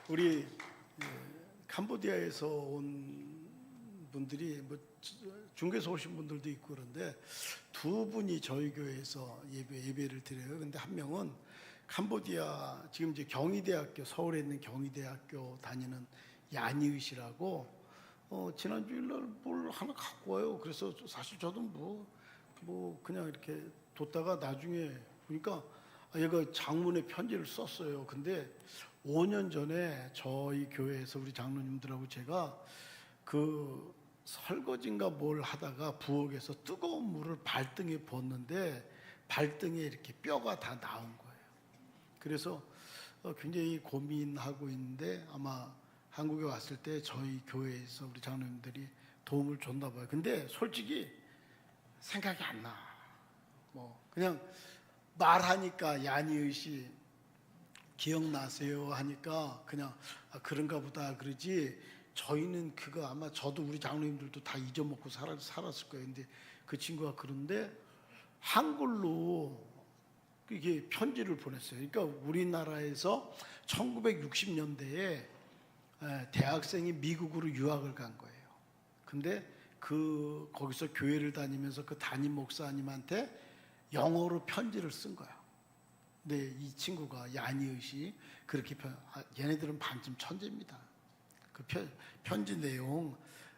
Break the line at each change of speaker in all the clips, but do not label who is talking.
우리 캄보디아에서 온 분들이 뭐 중국에서 오신 분들도 있고 그런데 두 분이 저희 교회에서 예배를 드려요. 근데 한 명은 캄보디아 지금 이제 경희대학교, 서울에 있는 경희대학교 다니는 야니의 씨라고 지난 주일날 뭘 하나 갖고 와요. 그래서 사실 저도 뭐 그냥 이렇게 뒀다가 나중에 보니까 얘가 장문의 편지를 썼어요. 근데 5년 전에 저희 교회에서 우리 장로님들하고 제가 그 설거지인가 뭘 하다가 부엌에서 뜨거운 물을 발등에 붓는데 발등에 이렇게 뼈가 다 나온 거예요. 그래서 굉장히 고민하고 있는데 아마 한국에 왔을 때 저희 교회에서 우리 장로님들이 도움을 줬나 봐요. 근데 솔직히 생각이 안 나. 뭐 그냥 말하니까 야니의 씨 기억나세요 하니까 그냥 그런가 보다 그러지, 저희는 그거 아마 저도 우리 장로님들도 다 잊어먹고 살았을 거예요. 근데 그 친구가 그런데 한글로 이게 편지를 보냈어요. 그러니까 우리나라에서 1960년대에 대학생이 미국으로 유학을 간 거예요. 근데 거기서 교회를 다니면서 그 담임 목사님한테 영어로 편지를 쓴 거야. 근데 이 친구가 야니의 씨 그렇게 얘네들은 반쯤 천재입니다. 그 편지 내용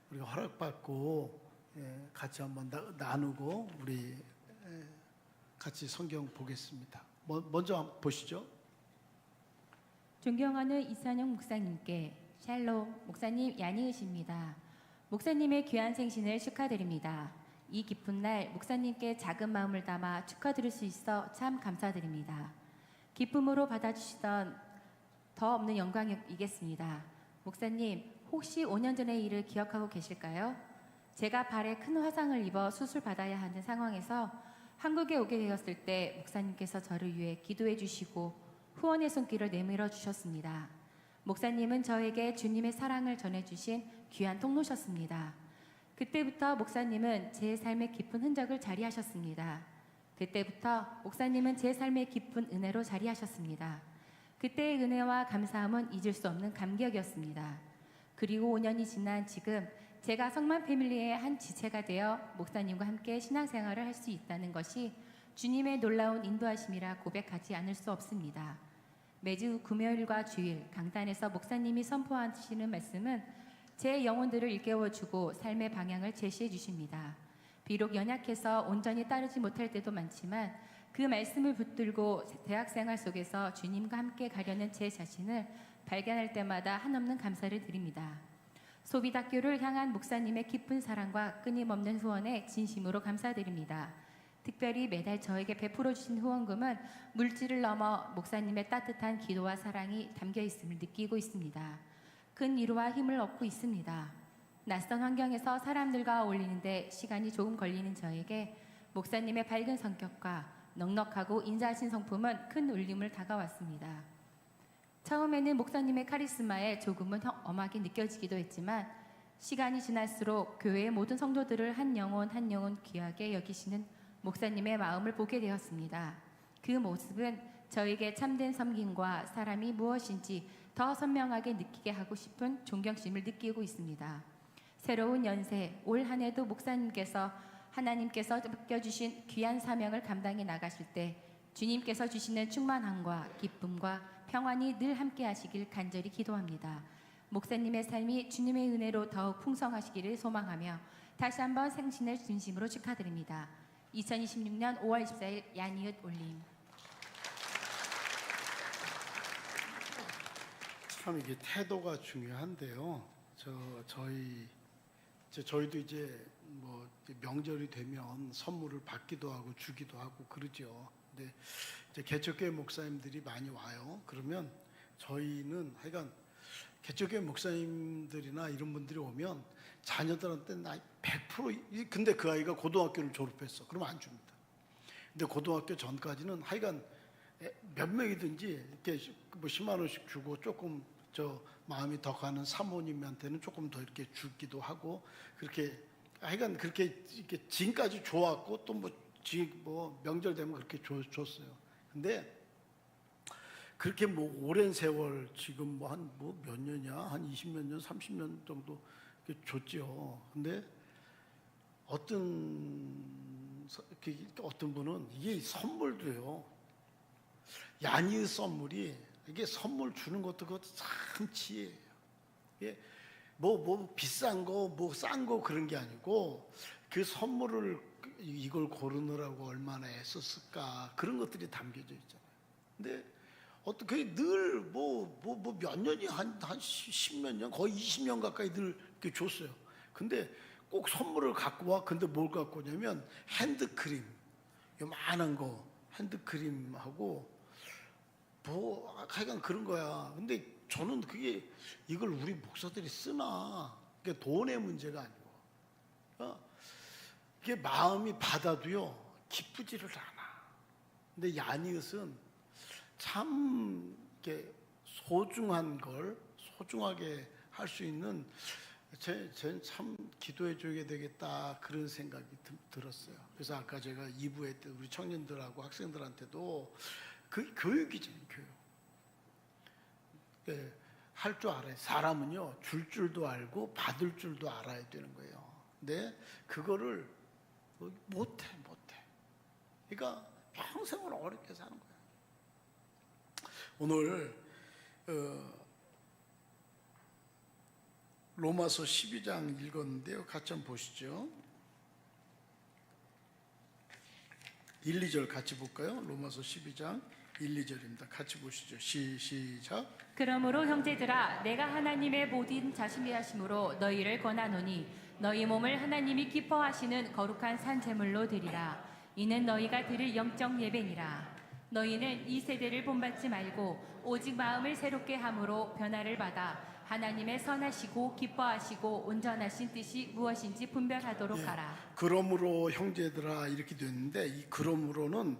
우리가 허락받고 같이 한번 나누고 우리 같이 성경 보겠습니다. 먼저 한번 보시죠.
존경하는 이찬영 목사님께 샬롬, 목사님 야니의 씨입니다. 목사님의 귀한 생신을 축하드립니다. 이 기쁜 날 목사님께 작은 마음을 담아 축하드릴 수 있어 참 감사드립니다. 기쁨으로 받아주시던 더 없는 영광이겠습니다. 목사님, 혹시 5년 전의 일을 기억하고 계실까요? 제가 발에 큰 화상을 입어 수술받아야 하는 상황에서 한국에 오게 되었을 때 목사님께서 저를 위해 기도해 주시고 후원의 손길을 내밀어 주셨습니다. 목사님은 저에게 주님의 사랑을 전해주신 귀한 통로셨습니다. 그때부터 목사님은 제 삶의 깊은 흔적을 자리하셨습니다. 그때부터 목사님은 제 삶의 깊은 은혜로 자리하셨습니다. 그때의 은혜와 감사함은 잊을 수 없는 감격이었습니다. 그리고 5년이 지난 지금 제가 성만 패밀리의 한 지체가 되어 목사님과 함께 신앙생활을 할 수 있다는 것이 주님의 놀라운 인도하심이라 고백하지 않을 수 없습니다. 매주 금요일과 주일 강단에서 목사님이 선포하시는 말씀은 제 영혼들을 일깨워주고 삶의 방향을 제시해 주십니다. 비록 연약해서 온전히 따르지 못할 때도 많지만 그 말씀을 붙들고 대학생활 속에서 주님과 함께 가려는 제 자신을 발견할 때마다 한없는 감사를 드립니다. 소비다교를 향한 목사님의 깊은 사랑과 끊임없는 후원에 진심으로 감사드립니다. 특별히 매달 저에게 베풀어 주신 후원금은 물질을 넘어 목사님의 따뜻한 기도와 사랑이 담겨 있음을 느끼고 있습니다. 큰 위로와 힘을 얻고 있습니다. 낯선 환경에서 사람들과 어울리는데 시간이 조금 걸리는 저에게 목사님의 밝은 성격과 넉넉하고 인자하신 성품은 큰 울림을 다가왔습니다. 처음에는 목사님의 카리스마에 조금은 엄하게 느껴지기도 했지만 시간이 지날수록 교회의 모든 성도들을 한 영혼 한 영혼 귀하게 여기시는 목사님의 마음을 보게 되었습니다. 그 모습은 저에게 참된 섬김과 사람이 무엇인지 더 선명하게 느끼게 하고 싶은 존경심을 느끼고 있습니다. 새로운 연세, 올 한 해도 목사님께서 하나님께서 맡겨주신 귀한 사명을 감당해 나가실 때 주님께서 주시는 충만함과 기쁨과 평안이 늘 함께 하시길 간절히 기도합니다. 목사님의 삶이 주님의 은혜로 더욱 풍성하시기를 소망하며 다시 한번 생신을 진심으로 축하드립니다. 2026년 5월 24일 야니읒 올림.
참 이게 태도가 중요한데요. 저희도 이제 뭐 명절이 되면 선물을 받기도 하고 주기도 하고 그러죠. 근데 이제 개척교회 목사님들이 많이 와요. 그러면 저희는 하여간 개척교회 목사님들이나 이런 분들이 오면 자녀들한테 나 100% 근데 그 아이가 고등학교를 졸업했어. 그러면 안 줍니다. 근데 고등학교 전까지는 하여간 몇 명이든지 이렇게 뭐 10만 원씩 주고 조금 마음이 더 가는 사모님한테는 조금 더 이렇게 주기도 하고 그렇게 하여간 그렇게 이렇게 지금까지 좋았고 또 뭐 명절 되면 그렇게 줬어요. 근데 그렇게 뭐 오랜 세월 지금 뭐 한 뭐 몇 년이야? 한 20몇 년, 30년 정도 이렇게 줬죠. 근데 어떤 분은 이게 선물도요. 야니의 선물이 이게 선물 주는 것도 그것도 참 지혜예요. 이게 뭐 비싼 거, 뭐 싼 거 그런 게 아니고 그 선물을 이걸 고르느라고 얼마나 애썼을까 그런 것들이 담겨져 있잖아요. 근데 어떤 그게 늘 뭐 몇 년이 한 10몇 년 거의 20년 가까이 늘 이렇게 줬어요. 근데 꼭 선물을 갖고 와. 근데 뭘 갖고 오냐면 핸드크림, 요만한 거 핸드크림하고 뭐 하여간 그런 거야. 근데 저는 그게 이걸 우리 목사들이 쓰나? 그게 돈의 문제가 아니고 이게 마음이 받아도요 기쁘지를 않아. 근데 야니읒은 참 이렇게 소중한 걸 소중하게 할 수 있는 쟤는 참 기도해 줘야 되겠다 그런 생각이 들었어요. 그래서 아까 제가 2부에 때 우리 청년들하고 학생들한테도 그 교육이죠, 교육. 네, 할 줄 알아요. 사람은요 줄 줄도 알고 받을 줄도 알아야 되는 거예요. 근데 그거를 못해. 그러니까 평생을 어렵게 사는 거예요. 오늘 로마서 12장 읽었는데요. 같이 한번 보시죠. 1, 2절 같이 볼까요? 로마서 12장 1, 2절입니다. 같이 보시죠. 시작.
그러므로 형제들아 내가 하나님의 모든 자신이 하심으로 너희를 권하노니 너희 몸을 하나님이 기뻐하시는 거룩한 산 제물로 드리라. 이는 너희가 드릴 영적 예배니라. 너희는 이 세대를 본받지 말고 오직 마음을 새롭게 함으로 변화를 받아 하나님의 선하시고 기뻐하시고 온전하신 뜻이 무엇인지 분별하도록 하라.
그러므로 형제들아 이렇게 됐는데 이 그러므로는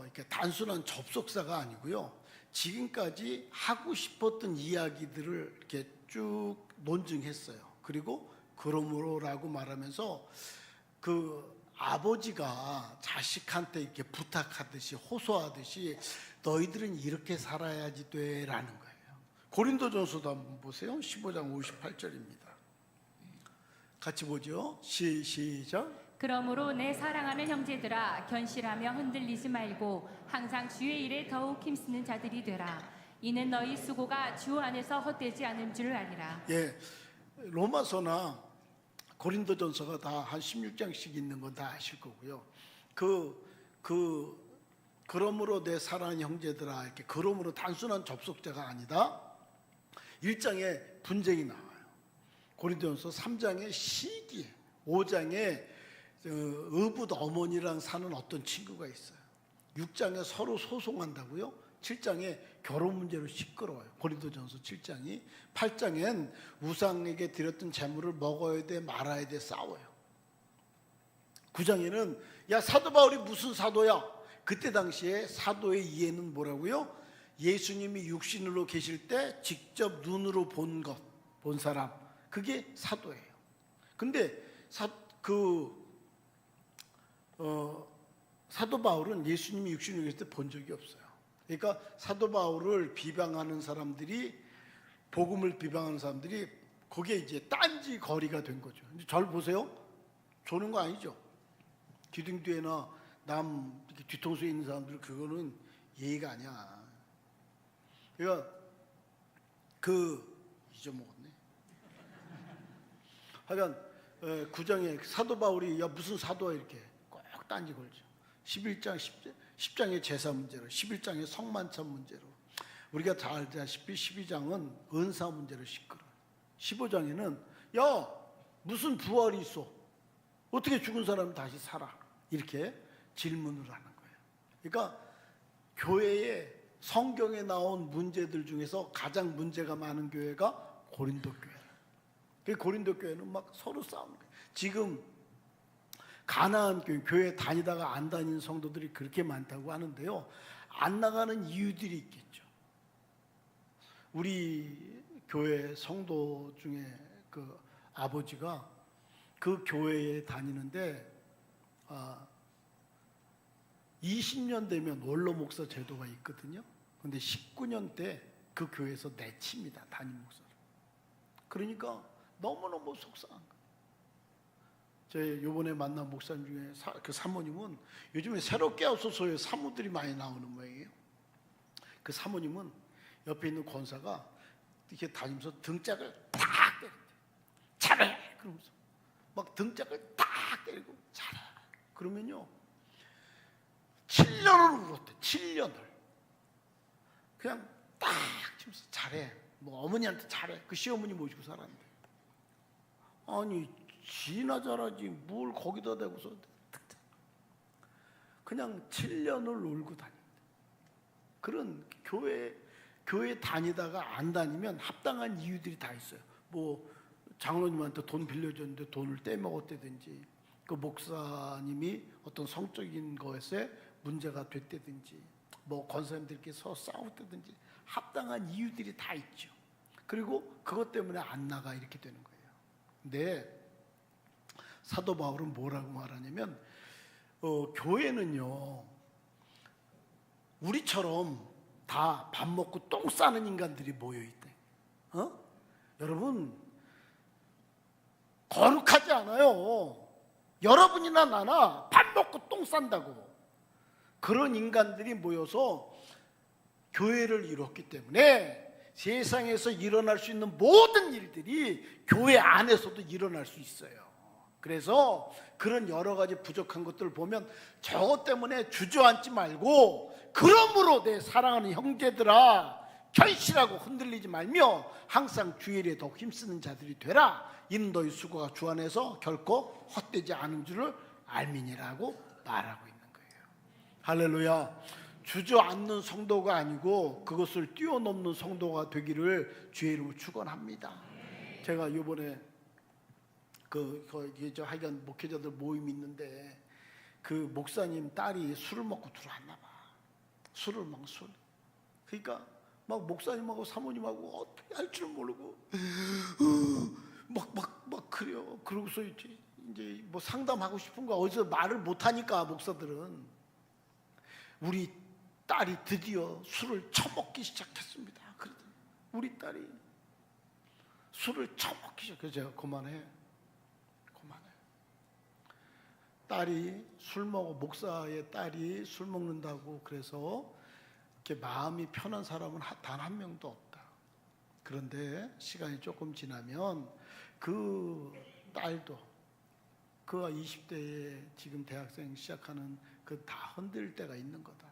이렇게 단순한 접속사가 아니고요. 지금까지 하고 싶었던 이야기들을 이렇게 쭉 논증했어요. 그리고 그러므로라고 말하면서 그 아버지가 자식한테 이렇게 부탁하듯이 호소하듯이 너희들은 이렇게 살아야지 돼라는 거예요. 고린도전서도 한번 보세요. 15장 58절입니다. 같이 보죠. 시작.
그러므로 내 사랑하는 형제들아 견실하며 흔들리지 말고 항상 주의 일에 더욱 힘쓰는 자들이 되라. 이는 너희 수고가 주 안에서 헛되지 않은 줄 아니라.
예, 로마서나 고린도전서가 다 한 16장씩 있는 건 다 아실 거고요. 그러므로 내 사랑하는 형제들아 이렇게 그러므로 단순한 접속자가 아니다. 1장에 분쟁이 나와요. 고린도전서 3장에 시기, 5장에 의붓 어머니랑 사는 어떤 친구가 있어요. 6장에 서로 소송한다고요. 7장에 결혼 문제로 시끄러워요. 고린도전서 7장이. 8장엔 우상에게 드렸던 재물을 먹어야 돼 말아야 돼 싸워요. 9장에는 야 사도 바울이 무슨 사도야. 그때 당시에 사도의 이해는 뭐라고요? 예수님이 육신으로 계실 때 직접 눈으로 본 사람, 그게 사도예요. 근데 사도 바울은 예수님이 육신으로 계실 때 본 적이 없어요. 그러니까 사도 바울을 비방하는 사람들이, 복음을 비방하는 사람들이 거기에 이제 딴지 거리가 된 거죠. 절 보세요. 조는 거 아니죠. 기둥 뒤에나 남 뒤통수에 있는 사람들 그거는 예의가 아니야. 그러니까 잊어먹었네. 하여간 9장에 사도 바울이 야 무슨 사도야 이렇게 꼭 딴지 걸죠. 11장 10장의 제사 문제로, 11장의 성만찬 문제로, 우리가 잘 알다시피 12장은 은사 문제로 시끄러워요. 15장에는 야 무슨 부활이 있어? 어떻게 죽은 사람이 다시 살아? 이렇게 질문을 하는 거예요. 그러니까 교회에 성경에 나온 문제들 중에서 가장 문제가 많은 교회가 고린도 교회예요. 그 고린도 교회는 막 서로 싸우는 거예요. 지금 가나안 교회 다니다가 안 다니는 성도들이 그렇게 많다고 하는데요. 안 나가는 이유들이 있겠죠. 우리 교회 성도 중에 그 아버지가 그 교회에 다니는데 20년 되면 원로 목사 제도가 있거든요. 근데 19년 때 그 교회에서 내칩니다. 담임 목사를. 그러니까 너무너무 속상한 거예요. 제 요번에 만난 목사님 중에 그 사모님은 요즘에 새롭게 하소서에 사모들이 많이 나오는 모양이에요. 그 사모님은 옆에 있는 권사가 이렇게 다니면서 등짝을 탁 때린대. 잘해! 그러면서 막 등짝을 탁 때리고 잘해! 그러면요 7년을 울었대. 7년을 그냥 딱 치면서 잘해. 뭐 어머니한테 잘해. 그 시어머니 모시고 살았는데 아니 지나 잘하지 뭘 거기다 대고서 그냥 7년을 울고 다닌다. 그런 교회 다니다가 안 다니면 합당한 이유들이 다 있어요. 뭐 장로님한테 돈 빌려줬는데 돈을 떼먹었다든지, 그 목사님이 어떤 성적인 것에 문제가 됐다든지, 뭐 권사님들께서 싸웠다든지 합당한 이유들이 다 있죠. 그리고 그것 때문에 안 나가 이렇게 되는 거예요. 근데 사도 바울은 뭐라고 말하냐면 교회는요 우리처럼 다 밥 먹고 똥 싸는 인간들이 모여있대. 여러분 거룩하지 않아요. 여러분이나 나나 밥 먹고 똥 싼다고. 그런 인간들이 모여서 교회를 이뤘기 때문에 세상에서 일어날 수 있는 모든 일들이 교회 안에서도 일어날 수 있어요. 그래서 그런 여러 가지 부족한 것들을 보면 저것 때문에 주저앉지 말고, 그러므로 내 사랑하는 형제들아 결실하고 흔들리지 말며 항상 주의 일에 더욱 힘쓰는 자들이 되라. 이는 너희 수고가 주 안에서 결코 헛되지 않은 줄을 알미니라고 말하고 있는 거예요. 할렐루야. 주저앉는 성도가 아니고 그것을 뛰어넘는 성도가 되기를 주의 이름으로 축원합니다. 제가 이번에 하여간 목회자들 모임이 있는데 그 목사님 딸이 술을 먹고 들어왔나 봐. 술을 막 술. 그러니까 막 목사님하고 사모님하고 어떻게 할 줄 모르고 막 그래요. 그러고서 이제 뭐 상담하고 싶은 거 어디서 말을 못 하니까 목사들은 우리 딸이 드디어 술을 처먹기 시작했습니다. 그러더니 우리 딸이 술을 처먹기 시작해서 제가 그만해. 딸이 술 먹어, 목사의 딸이 술 먹는다고 그래서 이렇게 마음이 편한 사람은 단 한 명도 없다. 그런데 시간이 조금 지나면 그 딸도 그가 20대에 지금 대학생 시작하는 그 다 흔들 때가 있는 거다.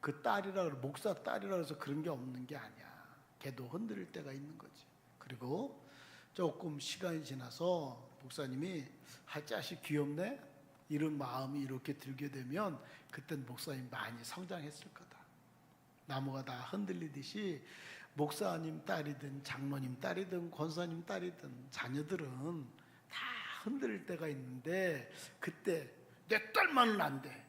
그 딸이라 목사 딸이라 해서 그런 게 없는 게 아니야. 걔도 흔들릴 때가 있는 거지. 그리고 조금 시간이 지나서 목사님이 할 자식 귀엽네 이런 마음이 이렇게 들게 되면 그땐 목사님 많이 성장했을 거다. 나무가 다 흔들리듯이 목사님 딸이든 장로님 딸이든 권사님 딸이든 자녀들은 다 흔들릴 때가 있는데 그때 내 딸만은 안 돼.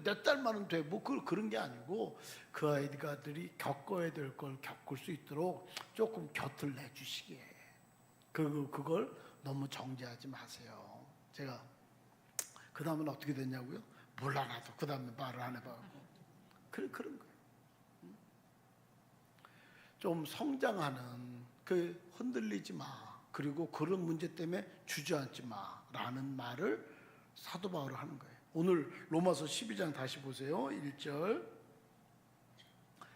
내 딸만은 돼. 그런 게 아니고 그 아이들이 겪어야 될 걸 겪을 수 있도록 조금 곁을 내주시기에 그걸 너무 정죄하지 마세요. 제가 그 다음은 어떻게 됐냐고요? 몰라 나도 그 다음에 말을 안 해봐갖고 그런 거예요. 좀 성장하는 흔들리지 마. 그리고 그런 문제 때문에 주저앉지 마라는 말을 사도 바울이 하는 거예요. 오늘 로마서 12장 다시 보세요. 1절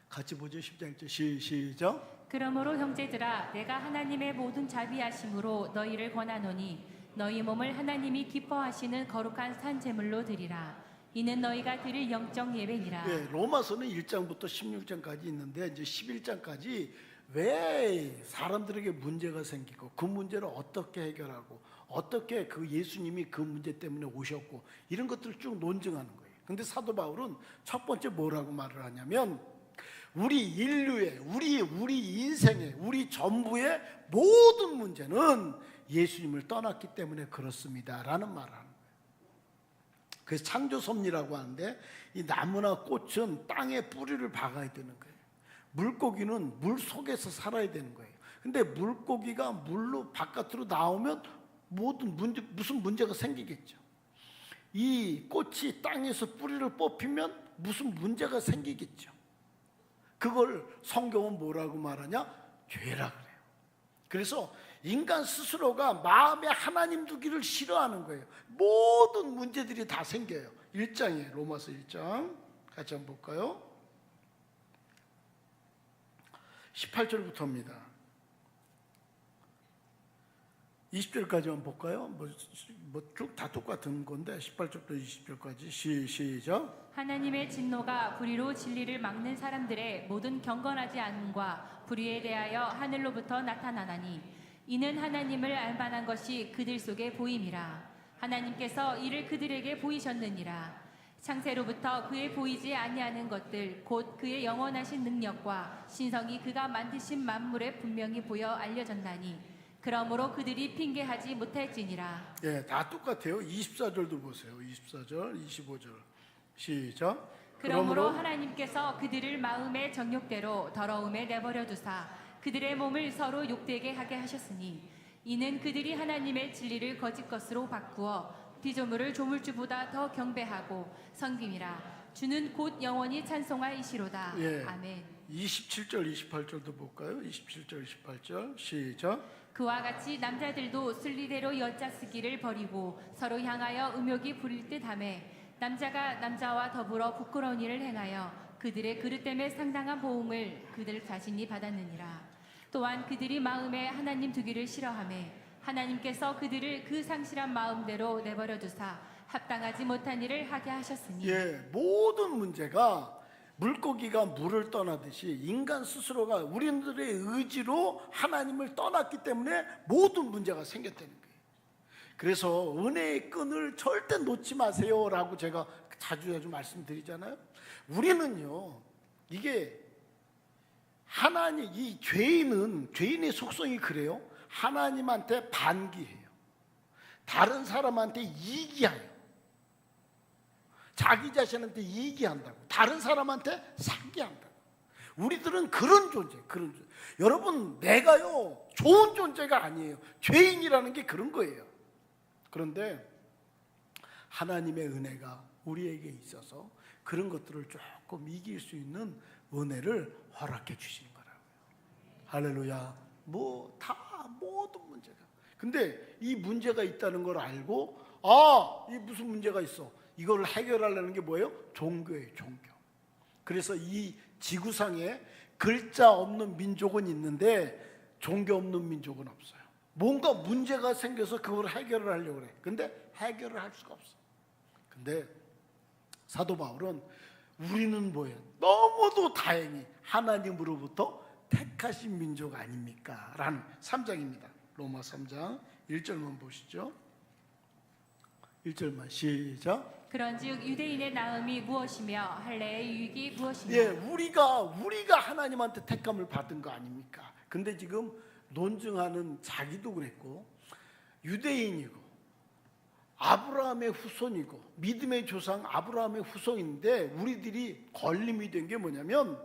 같이 보죠. 12장 1절 시작.
그러므로 형제들아 내가 하나님의 모든 자비하심으로 너희를 권하노니 너희 몸을 하나님이 기뻐하시는 거룩한 산 제물로 드리라. 이는 너희가 드릴 영적 예배니라.
네, 로마서는 1장부터 16장까지 있는데 이제 11장까지 왜 사람들에게 문제가 생기고 그 문제를 어떻게 해결하고 어떻게 그 예수님이 그 문제 때문에 오셨고 이런 것들을 쭉 논증하는 거예요. 근데 사도 바울은 첫 번째 뭐라고 말을 하냐면 우리 인류의 우리 인생의 우리 전부의 모든 문제는 예수님을 떠났기 때문에 그렇습니다라는 말을 하는 거예요. 그래서 창조 섭리라고 하는데 이 나무나 꽃은 땅에 뿌리를 박아야 되는 거예요. 물고기는 물 속에서 살아야 되는 거예요. 근데 물고기가 물로 바깥으로 나오면 무슨 문제가 생기겠죠. 이 꽃이 땅에서 뿌리를 뽑히면 무슨 문제가 생기겠죠. 그걸 성경은 뭐라고 말하냐? 죄라 그래요. 그래서 인간 스스로가 마음에 하나님 두기를 싫어하는 거예요. 모든 문제들이 다 생겨요. 1장이에요. 로마서 1장 같이 한번 볼까요? 18절부터입니다. 20절까지만 볼까요? 쭉 다 똑같은 건데 18절부터 20절까지 시작.
하나님의 진노가 불의로 진리를 막는 사람들의 모든 경건하지 않음과 불의에 대하여 하늘로부터 나타나나니 이는 하나님을 알만한 것이 그들 속에 보임이라. 하나님께서 이를 그들에게 보이셨느니라. 창세로부터 그의 보이지 아니하는 것들 곧 그의 영원하신 능력과 신성이 그가 만드신 만물에 분명히 보여 알려졌나니 그러므로 그들이 핑계하지 못할지니라.
예, 다 똑같아요. 24절도 보세요. 24절, 25절 시작.
그러므로 하나님께서 그들을 마음의 정욕대로 더러움에 내버려 두사 그들의 몸을 서로 욕되게 하게 하셨으니 이는 그들이 하나님의 진리를 거짓 것으로 바꾸어 피조물을 조물주보다 더 경배하고 섬김이라. 주는 곧 영원히 찬송하이시로다.
예.
아멘.
27절, 28절도 볼까요? 27절, 28절 시작.
그와 같이 남자들도 순리대로 여자 쓰기를 버리고 서로 향하여 음욕이 부릴 듯하며 남자가 남자와 더불어 부끄러운 일을 행하여 그들의 그릇됨에 상당한 보응을 그들 자신이 받았느니라. 또한 그들이 마음에 하나님 두기를 싫어하며 하나님께서 그들을 그 상실한 마음대로 내버려 두사 합당하지 못한 일을 하게 하셨으니
예, 모든 문제가 물고기가 물을 떠나듯이 인간 스스로가 우리들의 의지로 하나님을 떠났기 때문에 모든 문제가 생겼다는 거예요. 그래서 은혜의 끈을 절대 놓지 마세요라고 제가 자주 말씀드리잖아요. 우리는요, 이게 하나님, 이 죄인의 속성이 그래요. 하나님한테 반기해요. 다른 사람한테 이기해요. 자기 자신한테 이기한다고, 다른 사람한테 상기한다고. 우리들은 그런 존재. 여러분, 내가요 좋은 존재가 아니에요. 죄인이라는 게 그런 거예요. 그런데 하나님의 은혜가 우리에게 있어서 그런 것들을 조금 이길 수 있는 은혜를 허락해 주시는 거라고요. 할렐루야. 모든 문제가. 근데 이 문제가 있다는 걸 알고, 이 무슨 문제가 있어? 이걸 해결하려는 게 뭐예요? 종교예요, 종교. 그래서 이 지구상에 글자 없는 민족은 있는데 종교 없는 민족은 없어요. 뭔가 문제가 생겨서 그걸 해결을 하려고 그래. 근데 해결을 할 수가 없어. 근데 사도 바울은 우리는 뭐예요? 너무도 다행히 하나님으로부터 택하신 민족 아닙니까? 라는 3장입니다. 로마 3장 1절만 보시죠. 1절만 시작.
그런즉 유대인의 나음이 무엇이며 할례의 유익이 무엇이냐.
예, 우리가 하나님한테 택감을 받은 거 아닙니까? 근데 지금 논증하는 자기도 그랬고 유대인이고 아브라함의 후손이고 믿음의 조상 아브라함의 후손인데 우리들이 걸림이 된 게 뭐냐면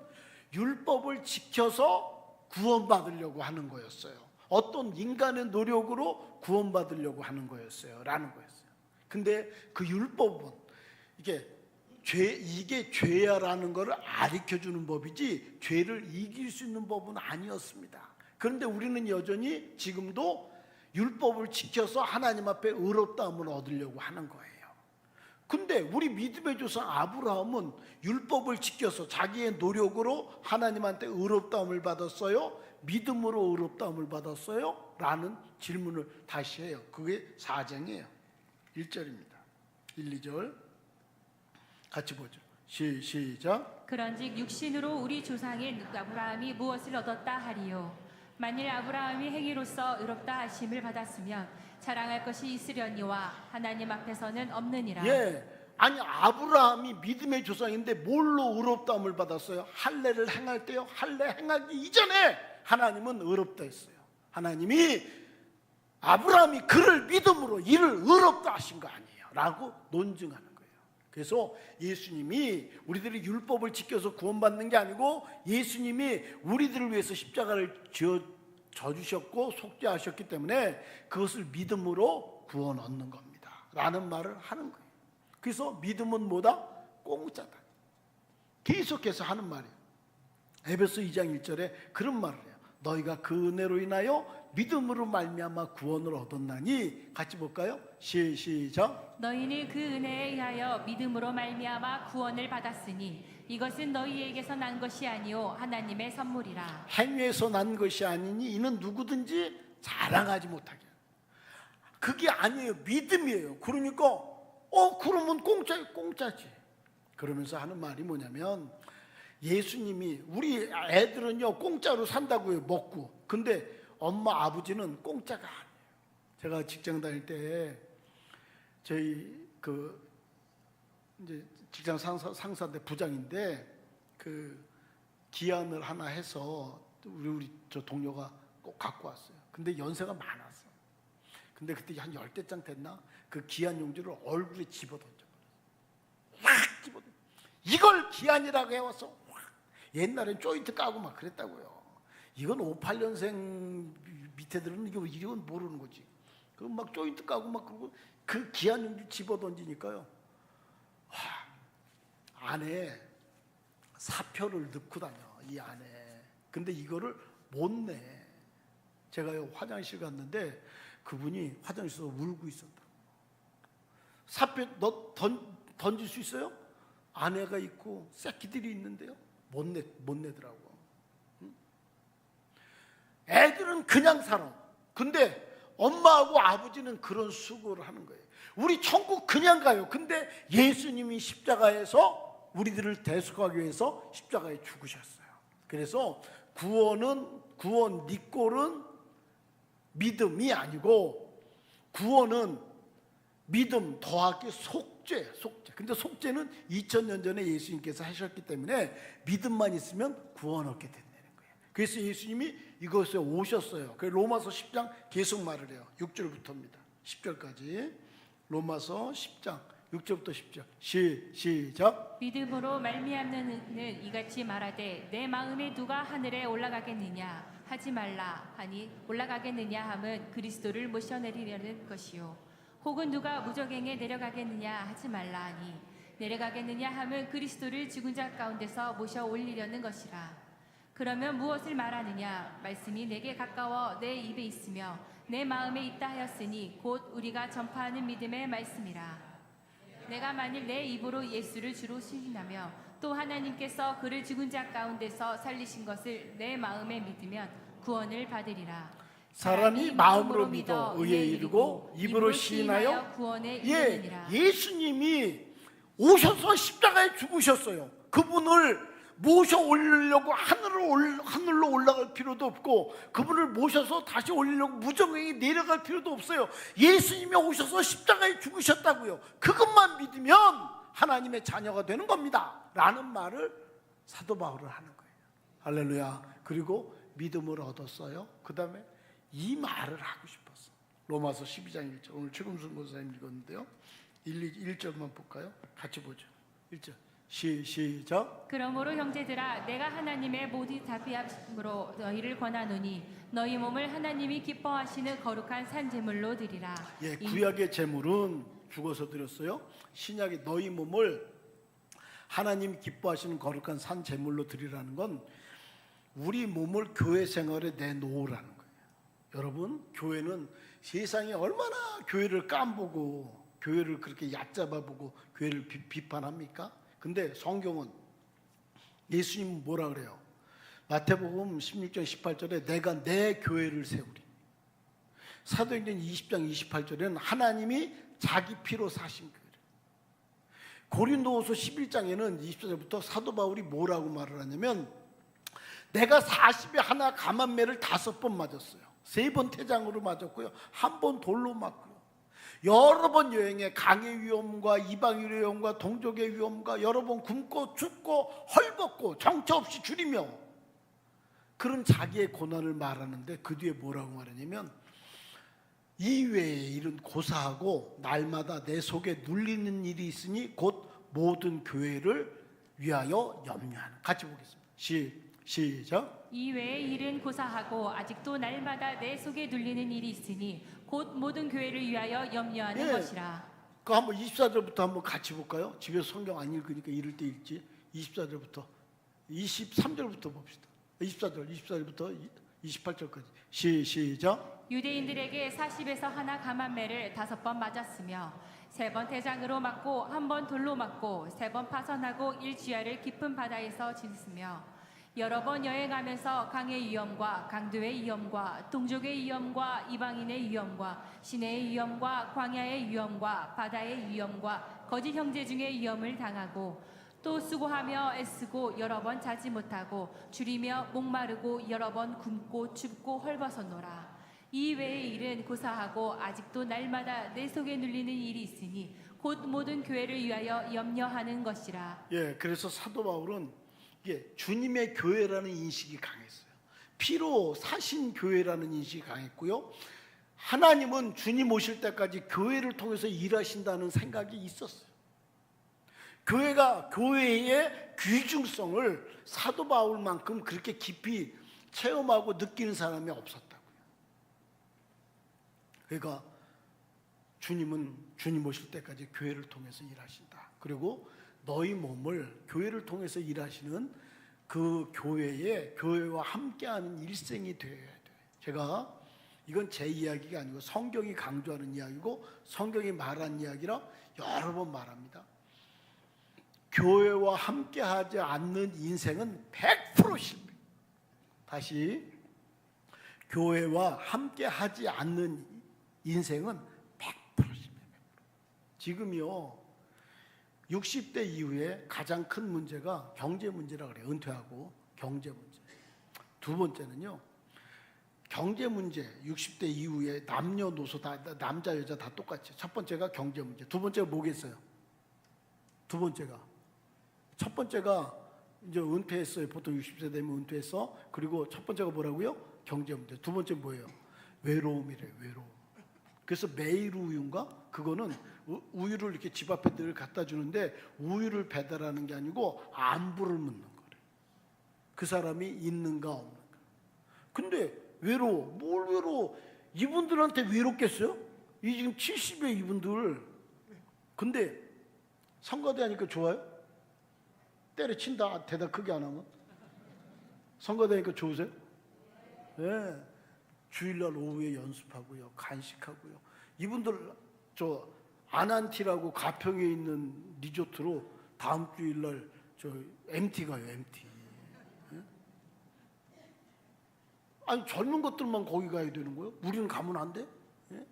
율법을 지켜서 구원받으려고 하는 거였어요. 어떤 인간의 노력으로 구원받으려고 하는 거였어요. 라는 거였어요. 근데 그 율법은 이게 죄야라는 것을 가르쳐주는 법이지 죄를 이길 수 있는 법은 아니었습니다. 그런데 우리는 여전히 지금도 율법을 지켜서 하나님 앞에 의롭다함을 얻으려고 하는 거예요. 근데 우리 믿음의 조상 아브라함은 율법을 지켜서 자기의 노력으로 하나님한테 의롭다함을 받았어요? 믿음으로 의롭다함을 받았어요? 라는 질문을 다시 해요. 그게 4장이에요. 1절입니다. 1, 2절 같이 보죠. 시작.
그런즉 육신으로 우리 조상인 아브라함이 무엇을 얻었다 하리요. 만일 아브라함이 행위로서 의롭다 하심을 받았으면 자랑할 것이 있으려니와 하나님 앞에서는 없느니라.
예, 아니 아브라함이 믿음의 조상인데 뭘로 의롭다함을 받았어요? 할례를 행할 때요. 할례 행하기 이전에 하나님은 의롭다 했어요. 하나님이 아브라함이 그를 믿음으로 이를 의롭다 하신 거 아니에요 라고 논증하는 거예요. 그래서 예수님이 우리들이 율법을 지켜서 구원받는 게 아니고 예수님이 우리들을 위해서 십자가를 져주셨고 속죄하셨기 때문에 그것을 믿음으로 구원 얻는 겁니다 라는 말을 하는 거예요. 그래서 믿음은 뭐다? 공짜다. 계속해서 하는 말이에요. 에베소 2장 1절에 그런 말을 해요. 너희가 그 은혜로 인하여 믿음으로 말미암아 구원을 얻었나니. 같이 볼까요? 시작.
너희는 그 은혜에 의하여 믿음으로 말미암아 구원을 받았으니 이것은 너희에게서 난 것이 아니요 하나님의 선물이라.
행위에서 난 것이 아니니 이는 누구든지 자랑하지 못하게. 그게 아니에요. 믿음이에요. 그러니까 그러면 공짜지. 그러면서 하는 말이 뭐냐면, 예수님이 우리 애들은요 공짜로 산다고요, 먹고. 근데 엄마 아버지는 공짜가 아니에요. 제가 직장 다닐 때 저희 이제 직장 상사인데 부장인데 기한을 하나 해서 우리 저 동료가 꼭 갖고 왔어요. 근데 연세가 많았어. 근데 그때 한 10대장 됐나? 그 기한 용지를 얼굴에 집어던져. 막 집어던져. 이걸 기한이라고 해왔어. 옛날엔 조인트 까고 막 그랬다고요. 이건 58년생 밑에들은 이건 모르는 거지. 그럼 막 조인트 까고 막 그러고 그 기한 용지 집어던지니까요. 안에 사표를 넣고 다녀, 이 안에. 근데 이거를 못 내. 제가요 화장실 갔는데 그분이 화장실에서 울고 있었다. 사표 너 던질 수 있어요? 아내가 있고 새끼들이 있는데요. 못 내더라고. 응? 애들은 그냥 살아. 근데 엄마하고 아버지는 그런 수고를 하는 거예요. 우리 천국 그냥 가요. 근데 예수님이 십자가에서 우리들을 대속하기 위해서 십자가에 죽으셨어요. 그래서 구원 니꼴은 믿음이 아니고, 구원은 믿음 더하기 속죄. 근데 속죄는 2000년 전에 예수님께서 하셨기 때문에 믿음만 있으면 구원 얻게 된다는 거예요. 그래서 예수님이 이것에 오셨어요. 그 로마서 10장 계속 말을 해요. 6절부터입니다. 10절까지. 로마서 10장 6절부터 10절. 시작.
믿음으로 말미암는 이는 이같이 말하되 내 마음에 누가 하늘에 올라가겠느냐 하지 말라 하니 올라가겠느냐 함은 그리스도를 모셔내리려는 것이요 혹은 누가 무저갱에 내려가겠느냐 하지 말라 하니 내려가겠느냐 함은 그리스도를 죽은 자 가운데서 모셔 올리려는 것이라. 그러면 무엇을 말하느냐? 말씀이 내게 가까워 내 입에 있으며 내 마음에 있다 하였으니 곧 우리가 전파하는 믿음의 말씀이라. 내가 만일 내 입으로 예수를 주로 시인하며 또 하나님께서 그를 죽은 자 가운데서 살리신 것을 내 마음에 믿으면 구원을 받으리라.
사람이 마음으로 믿어 의에 이르고 입으로 시인하여
구원에 이르느니라.
예수님이 오셔서 십자가에 죽으셨어요. 그분을 모셔 올리려고 하늘로 올라갈 필요도 없고, 그분을 모셔서 다시 올리려고 무정행에 내려갈 필요도 없어요. 예수님이 오셔서 십자가에 죽으셨다고요. 그것만 믿으면 하나님의 자녀가 되는 겁니다 라는 말을 사도 바울은 하는 거예요. 할렐루야. 그리고 믿음을 얻었어요. 그 다음에 이 말을 하고 싶었어. 로마서 12장 1절. 오늘 최금순 권사님 읽었는데요. 1절만 볼까요? 같이 보죠. 1절. 시작.
그러므로 형제들아 내가 하나님의 모든 자비함으로 너희를 권하노니 너희 몸을 하나님이 기뻐하시는 거룩한 산제물로 드리라.
구약의 제물은 죽어서 드렸어요. 신약의 너희 몸을 하나님 기뻐하시는 거룩한 산제물로 드리라는 건 우리 몸을 교회 생활에 내놓으라는 거예요. 여러분, 교회는 세상에 얼마나 교회를 깜보고 교회를 그렇게 얕잡아보고 교회를 비판합니까? 근데 성경은 예수님은 뭐라 그래요? 마태복음 16장 18절에 내가 내 교회를 세우리. 사도행전 20장 28절에는 하나님이 자기 피로 사신 교회를. 고린도후서 11장에는 24절부터 사도 바울이 뭐라고 말을 하냐면 내가 40에 하나 감한매를 5번 맞았어요. 3번 태장으로 맞았고요. 1번 돌로 맞고요. 여러 번 여행에 강의 위험과 이방의 위험과 동족의 위험과 여러 번 굶고 춥고 헐벗고 정처 없이 줄이며 그런 자기의 고난을 말하는데 그 뒤에 뭐라고 말하냐면 이외에 일은 고사하고 날마다 내 속에 눌리는 일이 있으니 곧 모든 교회를 위하여 염려하는. 같이 보겠습니다. 시작.
이 외의 일은 고사하고 아직도 날마다 내 속에 눌리는 일이 있으니 곧 모든 교회를 위하여 염려하는 것이라.
그 한번 24절부터 한번 같이 볼까요? 집에서 성경 안 읽으니까 이럴 때 읽지. 24절부터 23절부터 봅시다. 24절부터 28절까지 시작.
유대인들에게 40에서 하나 감한매를 5번 맞았으며 3번 대장으로 맞고 1번 돌로 맞고 3번 파선하고 일주야를 깊은 바다에서 지냈으며 여러 번 여행하면서 강의 위험과 강도의 위험과 동족의 위험과 이방인의 위험과 시내의 위험과 광야의 위험과 바다의 위험과 거짓 형제 중의 위험을 당하고 또 수고하며 애쓰고 여러 번 자지 못하고 줄이며 목마르고 여러 번 굶고 춥고 헐벗었노라. 이 외의 일은 고사하고 아직도 날마다 내 속에 눌리는 일이 있으니 곧 모든 교회를 위하여 염려하는 것이라.
예, 그래서 사도 바울은 이게 주님의 교회라는 인식이 강했어요. 피로 사신 교회라는 인식이 강했고요. 하나님은 주님 오실 때까지 교회를 통해서 일하신다는 생각이 있었어요. 교회의 귀중성을 사도 바울만큼 그렇게 깊이 체험하고 느끼는 사람이 없었다고요. 그러니까 주님은 주님 오실 때까지 교회를 통해서 일하신다. 그리고 너희 몸을 교회를 통해서 일하시는 그 교회와 함께하는 일생이 되어야 돼. 제가 이건 제 이야기가 아니고 성경이 강조하는 이야기고 성경이 말한 이야기라 여러 번 말합니다. 교회와 함께하지 않는 인생은 100% 실패. 다시, 교회와 함께하지 않는 인생은 100% 실패. 지금요 60대 이후에 가장 큰 문제가 경제 문제라 그래요. 은퇴하고 경제 문제. 두 번째는요, 경제 문제. 60대 이후에 남녀노소 다, 남자 여자 다 똑같이. 첫 번째가 경제 문제. 두 번째가 뭐겠어요? 두 번째가, 첫 번째가 이제 은퇴했어요. 보통 60세 되면 은퇴했어. 그리고 첫 번째가 뭐라고요? 경제 문제. 두 번째 뭐예요? 외로움이래요. 외로움. 그래서 매일 우유인가? 그거는 우유를 이렇게 집 앞에 늘 갖다 주는데 우유를 배달하는 게 아니고 안부를 묻는 거래요. 그 사람이 있는가 없는가. 근데 외로워. 뭘 외로워? 이분들한테 외롭겠어요? 이 지금 70의 이분들. 근데 성가대 하니까 좋아요? 때려친다. 대답 크게 안 하면. 성가대 하니까 좋으세요? 네. 주일날 오후에 연습하고요. 간식하고요. 이분들 저 아난티라고 가평에 있는 리조트로 다음 주일날 저 MT 가요. MT. 네? 아니 젊은 것들만 거기 가야 되는 거예요? 우리는 가면 안 돼? 네?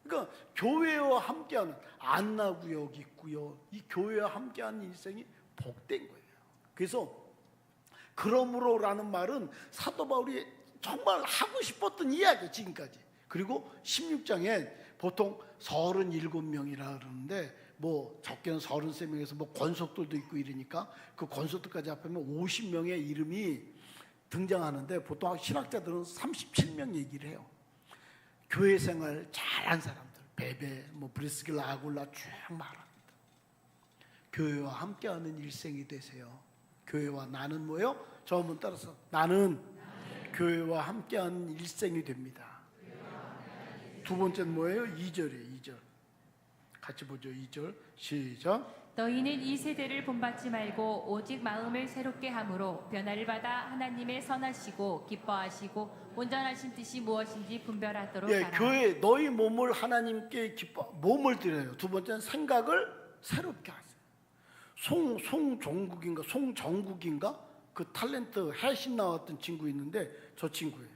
그러니까 교회와 함께하는 안나구역 있고요. 이 교회와 함께하는 일생이 복된 거예요. 그래서 그러므로라는 말은 사도 바울이 정말 하고 싶었던 이야기 지금까지. 그리고 16장에 보통 37명이라 그러는데 뭐 적게는 33명에서 뭐 권속들도 있고 이러니까 그 권속들까지 합하면 50명의 이름이 등장하는데 보통 신학자들은 37명 얘기를 해요. 교회 생활 잘한 사람들, 베베, 뭐 브리스길라, 아굴라 쭉 말합니다. 교회와 함께하는 일생이 되세요. 교회와 나는 뭐예요? 저 한번 따라서 나는 교회와 함께하는 일생이 됩니다. 두 번째는 뭐예요? 2절이에요. 2절 같이 보죠. 2절 시작.
너희는 이 세대를 본받지 말고 오직 마음을 새롭게 함으로 변화를 받아 하나님의 선하시고 기뻐하시고 온전하신 뜻이 무엇인지 분별하도록
예,
하라.
교회 너희 몸을 하나님께 몸을 드려요. 두 번째는 생각을 새롭게 하세요. 송정국인가 그 탤런트 해신 나왔던 친구 있는데 저 친구예요.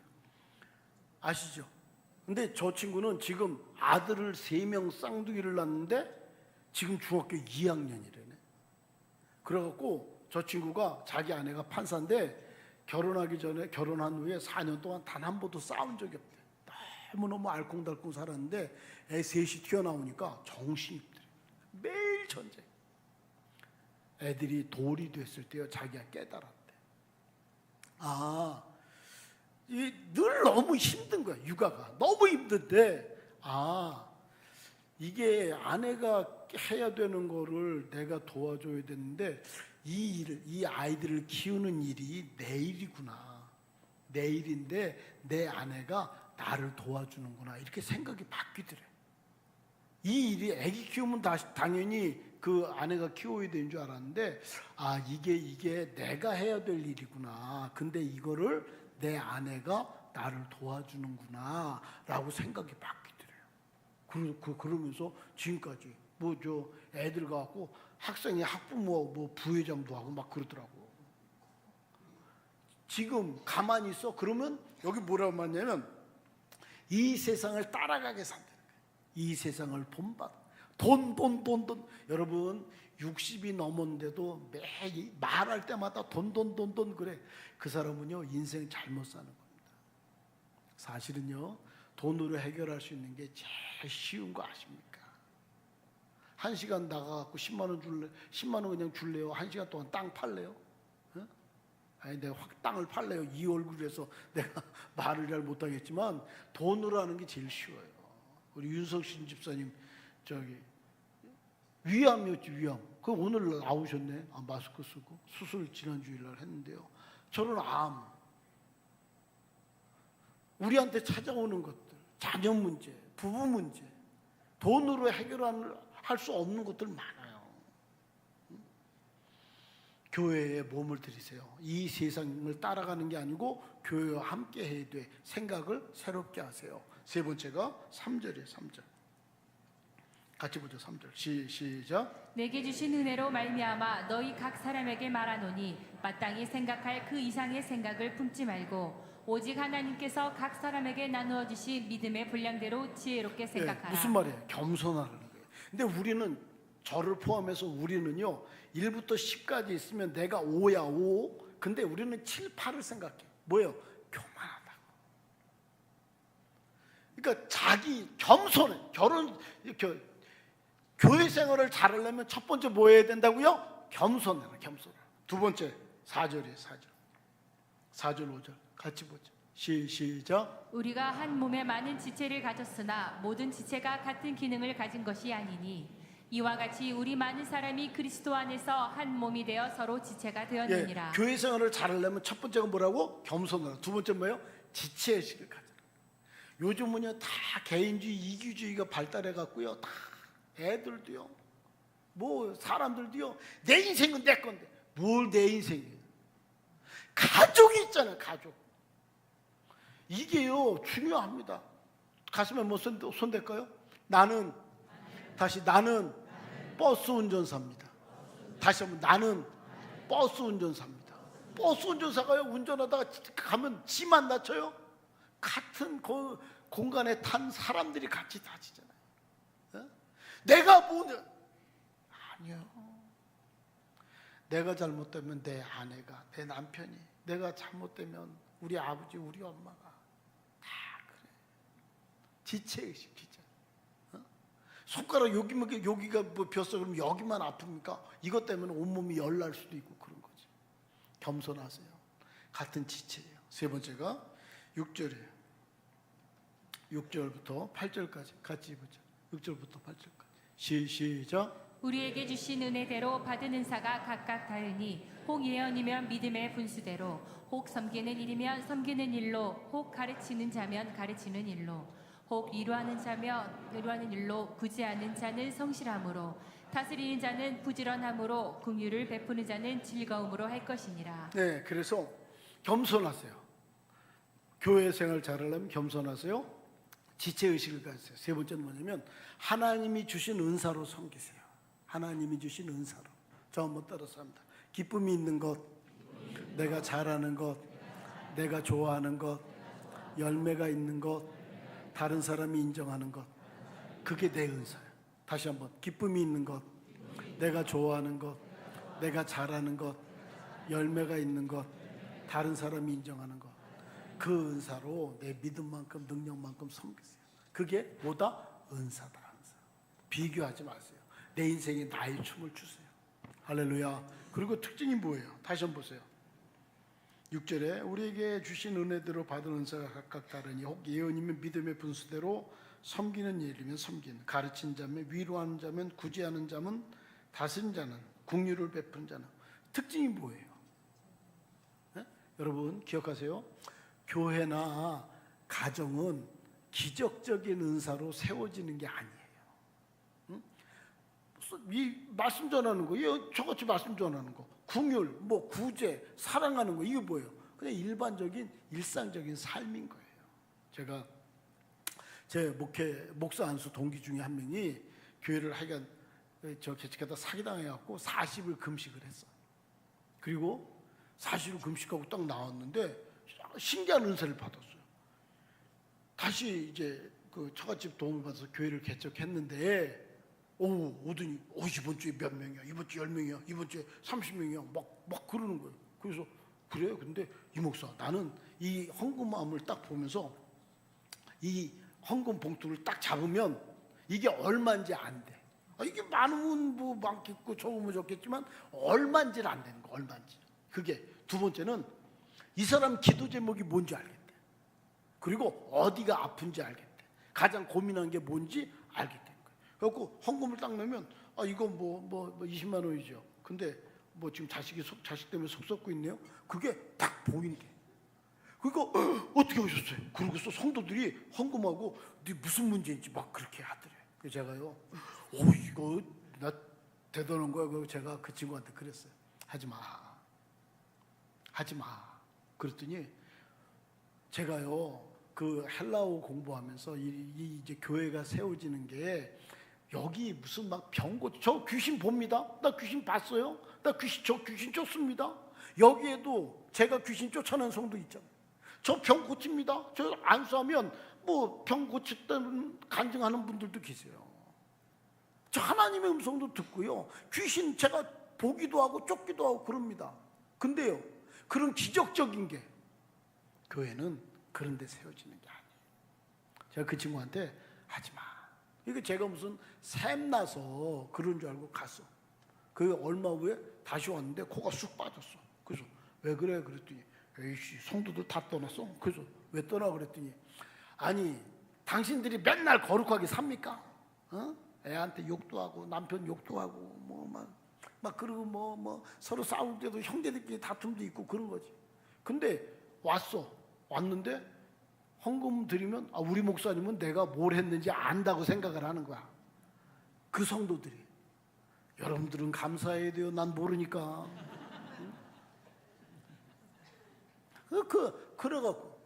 아시죠? 근데 저 친구는 지금 아들을 3명 쌍둥이를 낳는데 지금 중학교 2학년이래네. 그래갖고 저 친구가 자기 아내가 판사인데 결혼하기 전에 결혼한 후에 4년 동안 단 한 번도 싸운 적이 없대. 너무너무 알콩달콩 살았는데 애 셋이 튀어나오니까 정신이 없더래. 매일 전쟁. 애들이 돌이 됐을 때요 자기가 깨달았대. 늘 너무 힘든 거야. 육아가 너무 힘든데 이게 아내가 해야 되는 거를 내가 도와줘야 되는데 이 아이들을 키우는 일이 내 일이구나. 내 일인데 내 아내가 나를 도와주는구나. 이렇게 생각이 바뀌더래. 이 일이 애기 키우면 당연히 그 아내가 키워야 되는 줄 알았는데 이게 내가 해야 될 일이구나. 근데 이거를 내 아내가 나를 도와주는구나 라고 생각이 바뀌더래요. 그러면서 지금까지 애들 갖고 학생회 학부모 부회장도 하고 막 그러더라고. 지금 가만히 있어. 그러면 여기 뭐라고 말하냐면 이 세상을 따라가게 산다는 거예요. 이 세상을 본받아. 돈. 여러분 60이 넘었는데도 매일 말할 때마다 돈 그래. 그 사람은요 인생 잘못 사는 겁니다. 사실은요 돈으로 해결할 수 있는 게 제일 쉬운 거 아십니까? 1시간 나가갖고 10만 원 줄래? 10만 원 그냥 줄래요? 1시간 동안 땅 팔래요? 아니 내가 확 땅을 팔래요. 이 얼굴에서 내가 말을 잘 못하겠지만 돈으로 하는 게 제일 쉬워요. 우리 윤석신 집사님 위암이었지. 위암. 그 오늘 나오셨네. 마스크 쓰고 수술 지난 주일날 했는데요. 저는 암, 우리한테 찾아오는 것들, 자녀 문제, 부부 문제, 돈으로 해결할 수 없는 것들 많아요. 교회에 몸을 들이세요. 이 세상을 따라가는 게 아니고 교회와 함께 해야 돼. 생각을 새롭게 하세요. 세 번째가 3절이에요. 3절. 같이 보죠. 3절. 시작.
내게 주신 은혜로 말미암아 너희 각 사람에게 말하노니 마땅히 생각할 그 이상의 생각을 품지 말고 오직 하나님께서 각 사람에게 나누어 주신 믿음의 분량대로 지혜롭게 생각하라.
무슨 말이에요? 겸손하라는 거예요. 근데 우리는 저를 포함해서 우리는요 1부터 10까지 있으면 내가 5야 5. 근데 우리는 7, 8을 생각해. 뭐예요? 교만하다고. 그러니까 자기 겸손해. 교회 생활을 잘하려면 첫 번째 뭐 해야 된다고요? 겸손해라. 두 번째 4절이에요. 4절 5절 같이 보죠. 시작.
우리가 한 몸에 많은 지체를 가졌으나 모든 지체가 같은 기능을 가진 것이 아니니 이와 같이 우리 많은 사람이 그리스도 안에서 한 몸이 되어 서로 지체가 되었느니라.
교회 생활을 잘하려면 첫 번째가 뭐라고? 겸손하라. 두 번째 뭐예요? 지체의식을 가져라. 요즘은요 다 개인주의, 이기주의가 발달해 갖고요 다 애들도요 사람들도요 내 인생은 내 건데 뭘 내 인생이에요? 가족이 있잖아요. 가족. 이게요 중요합니다. 가슴에 손 댈까요? 나는 버스 운전사입니다. 다시 한번 나는 버스 운전사입니다. 버스 운전사가요 운전하다가 가면 지만 다쳐요? 같은 공간에 탄 사람들이 같이 다치잖아요. 내가 아니요. 내가 잘못되면 내 아내가, 내 남편이, 내가 잘못되면 우리 아버지, 우리 엄마가 다 그래. 지체의식 진짜. 손가락 여기가 폈어 그러면 여기만 아픕니까? 이것 때문에 온몸이 열날 수도 있고 그런 거지. 겸손하세요. 같은 지체예요. 세 번째가 6절이에요. 6절부터 8절까지 같이 보자. 6절부터 8절까지. 시작.
우리에게 주신 은혜대로 받은 은사가 각각 다르니 혹 예언이면 믿음의 분수대로 혹 섬기는 일이면 섬기는 일로 혹 가르치는 자면 가르치는 일로 혹 위로하는 자면 위로하는 일로 구제하는 자는 성실함으로 다스리는 자는 부지런함으로 긍휼을 베푸는 자는 즐거움으로 할 것이니라.
네, 그래서 겸손하세요. 교회 생활 잘하려면 겸손하세요. 지체의식을 가지세요. 세 번째는 뭐냐면 하나님이 주신 은사로 섬기세요. 하나님이 주신 은사로. 저 한번 따라서 합니다. 기쁨이 있는 것, 내가 잘하는 것, 내가 좋아하는 것, 열매가 있는 것, 다른 사람이 인정하는 것, 그게 내 은사예요. 다시 한번. 기쁨이 있는 것, 내가 좋아하는 것, 내가 잘하는 것, 열매가 있는 것, 다른 사람이 인정하는 것, 그 은사로 내 믿음만큼 능력만큼 섬기세요. 그게 뭐다? 은사다. 은사. 비교하지 마세요. 내 인생에 나의 춤을 추세요. 할렐루야. 그리고 특징이 뭐예요? 다시 한번 보세요. 6절에 우리에게 주신 은혜대로 받은 은사가 각각 다르니 혹 예언이면 믿음의 분수대로 섬기는 일이면 섬기는, 가르친 자면, 위로하는 자면, 구제하는 자면, 다스린 자는, 긍휼을 베푼 자는. 특징이 뭐예요? 네? 여러분 기억하세요. 교회나 가정은 기적적인 은사로 세워지는 게 아니에요. 이 말씀 전하는 거, 저같이 말씀 전하는 거, 궁율, 뭐 구제, 사랑하는 거, 이게 뭐예요? 그냥 일반적인 일상적인 삶인 거예요. 제가 제 목사 안수 동기 중에 한 명이 교회를 하여간 저 개척하다 사기당해갖고 40일 금식을 했어. 그리고 40일 금식하고 딱 나왔는데 신기한 은사를 받았어요. 다시 이제 그 처갓집 도움을 받아서 교회를 개척했는데 오더니 이번 주에 몇 명이야, 이번 주에 10명이야, 이번 주에 30명이야 막 그러는 거예요. 그래서 그래, 근데 이 목사, 나는 이 헌금 마음을 딱 보면서 이 헌금 봉투를 딱 잡으면 이게 얼마인지 안 돼. 이게 많으면 뭐 많겠고 적으면 적겠지만 얼마인지는 안 되는 거, 얼마인지. 그게 두 번째는 이 사람 기도 제목이 뭔지 알겠대. 그리고 어디가 아픈지 알겠대. 가장 고민한 게 뭔지 알겠대. 그래갖고 헌금을 딱 넣으면 이거 뭐 20만 원이죠. 근데 뭐 지금 자식 때문에 속 썩고 있네요. 그게 딱 보이는 게. 그러니까 어떻게 오셨어요? 그러고서 성도들이 헌금하고 네 무슨 문제인지 막 그렇게 하더래. 그래서 제가요, 이거 나 대단한 거야. 그래서 제가 그 친구한테 그랬어요. 하지 마. 그랬더니 제가요, 그 헬라어 공부하면서 이제 교회가 세워지는 게 여기 무슨 막 병고, 저 귀신 봅니다. 나 귀신 봤어요. 저 귀신 쫓습니다. 여기에도 제가 귀신 쫓아낸 성도 있잖아요. 저 병 고칩니다. 저 안수하면 뭐 병 고쳤다는 간증하는 분들도 계세요. 저 하나님의 음성도 듣고요. 귀신 제가 보기도 하고 쫓기도 하고 그럽니다. 근데요, 그런 기적적인 게 교회는 그런 데 세워지는 게 아니에요. 제가 그 친구한테 하지 마. 이거 제가 무슨 샘나서 그런 줄 알고 갔어. 그 얼마 후에 다시 왔는데 코가 쑥 빠졌어. 그래서 왜 그래? 그랬더니 에이씨, 성도들 다 떠났어. 그래서 왜 떠나? 그랬더니 아니, 당신들이 맨날 거룩하게 삽니까? 애한테 욕도 하고 남편 욕도 하고 뭐 막 그러고 뭐 서로 싸울 때도 형제들끼리 다툼도 있고 그런 거지. 근데 왔는데 헌금 드리면 우리 목사님은 내가 뭘 했는지 안다고 생각을 하는 거야. 그 성도들이. 여러분들은 감사해야 돼요. 난 모르니까. 그래갖고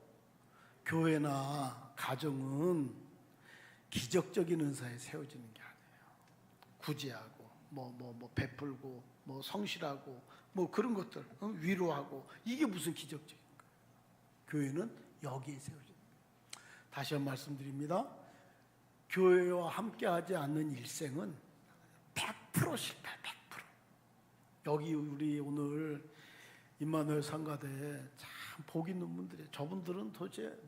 교회나 가정은 기적적인 은사에 세워지는 게 아니에요. 구제하고 뭐 베풀고 뭐 성실하고 뭐 그런 것들, 위로하고, 이게 무슨 기적적인 거예요. 교회는 여기에 세워지는 거예요. 다시 한번 말씀드립니다. 교회와 함께하지 않는 일생은 100% 실패, 100%. 여기 우리 오늘 임마누엘 상가대 참 복 있는 분들이에요. 저분들은 도대체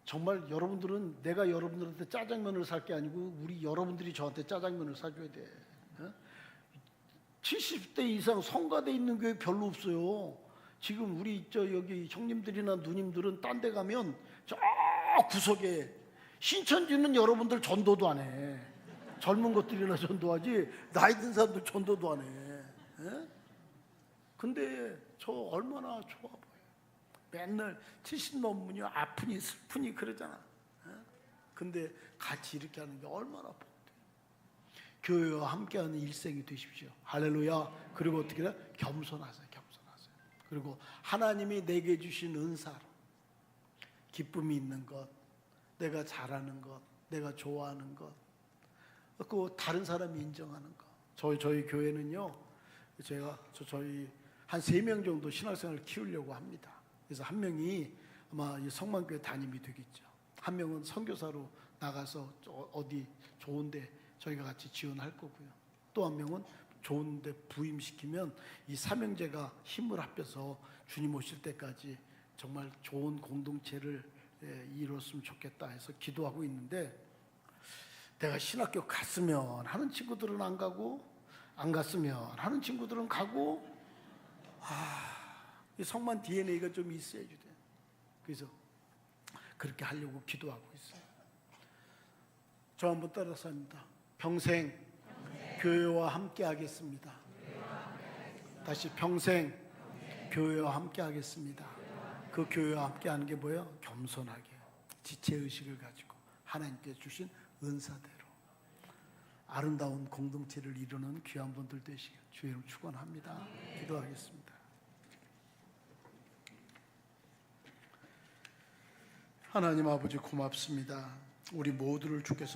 정말 여러분들은 내가 여러분들한테 짜장면을 살 게 아니고 우리 여러분들이 저한테 짜장면을 사줘야 돼. 70대 이상 성가대 있는 교회 별로 없어요. 지금 우리 여기 형님들이나 누님들은 딴 데 가면 저 구석에 신천지는 여러분들 전도도 안 해. 젊은 것들이나 전도하지 나이 든 사람들 전도도 안 해. 근데 저 얼마나 좋아 보여. 맨날 70 넘으면 아프니 슬프니 그러잖아. 근데 같이 이렇게 하는 게 얼마나 복돼. 교회와 함께하는 일생이 되십시오. 할렐루야. 그리고 어떻게 해야? 겸손하세요. 그리고 하나님이 내게 주신 은사로 기쁨이 있는 것, 내가 잘하는 것, 내가 좋아하는 것, 그 다른 사람이 인정하는 것. 저희 교회는요, 저희 한 3명 정도 신학생을 키우려고 합니다. 그래서 한 명이 아마 성만교회 담임이 되겠죠. 한 명은 선교사로 나가서 어디 좋은데 저희가 같이 지원할 거고요. 또 한 명은 좋은데 부임시키면 이 삼형제가 힘을 합해서 주님 오실 때까지 정말 좋은 공동체를 이뤘으면 좋겠다 해서 기도하고 있는데, 내가 신학교 갔으면 하는 친구들은 안 가고, 안 갔으면 하는 친구들은 가고, 이 성만 DNA가 좀 있어야지 돼. 그래서 그렇게 하려고 기도하고 있어요. 저 한번 따라서 합니다. 평생 교회와 함께 하겠습니다. 다시 평생 교회와 함께 하겠습니다. 그 교회와 함께 하는 게 뭐예요? 겸손하게 지체의식을 가지고 하나님께 주신 은사대로. 아름다운 공동체를 이루는 귀한 분들 되시길 주의 이름 축원합니다. 기도하겠습니다. 하나님 아버지 고맙습니다. 우리 모두를 주께서